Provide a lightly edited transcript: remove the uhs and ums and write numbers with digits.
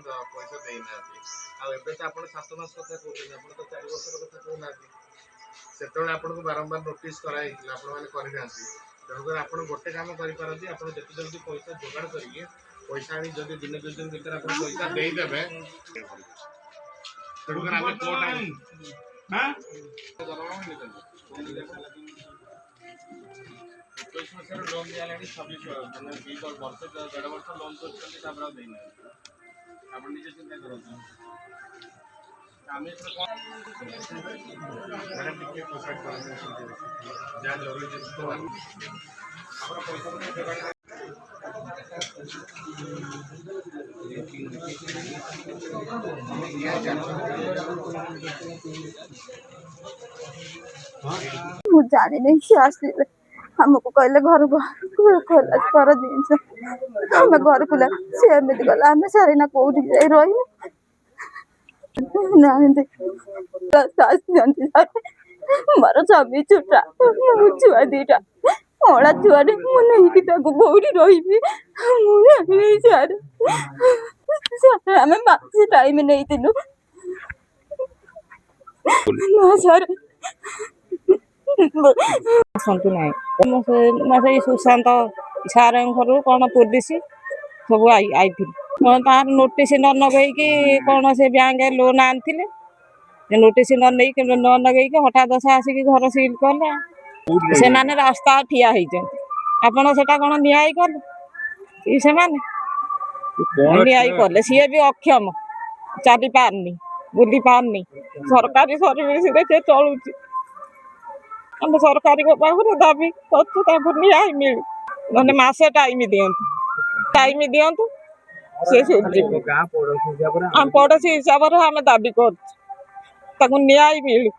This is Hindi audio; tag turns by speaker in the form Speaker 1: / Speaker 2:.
Speaker 1: पैसा देना आबे तो आप 7 मास कथा कहते आप तो 4 वर्ष कथा कहना से आपको बारंबार नोटिस कराई मैंने तेणुकर आप गोटे कम करपारती आप जिते जल्दी पैसा जोगाड़ करिए पैसा आनी जब दिन 2 दिन भर आप पैसा देदेवे तेणुकर आम कोर्ट 21 मसीह लोन दिया 26 मैंने 2 वर्ष 1.5 वर्ष लोन करना आप निजे चिंता करते जहाँ जरूरी
Speaker 2: मुझे जानी नहीं सी आसले हमको कहले घर खोला कर जिन आम घर खुला सी एमती गला आम सारी ना कौटी जाई रही मोर स्वामी छुटा छुआ 2टा अड़ा छुआ मुझे कौटी रही मुझे आम मासी टाइम नहीं थिलु सर
Speaker 3: आसतु ना सुशांत सार घर कौन पुलिस सब आई तार नोटिस न नगे कौन से बैंक लोन आनी नोटिस न नगे हठात आसिक घर सिल कले से माने रास्ता ठिया आपड़ से कौन न्याय कले से न्याय कले सी भी अक्षम चली पारनी बुली पारनी सरकारी सर्विस चलुची हम सरकारी पाखे दाबी कर न्याय मिलू ना मसे टाइम दिंतु से आम पड़ोसी हिसाब से आम दाबी कर न्याय मिलू।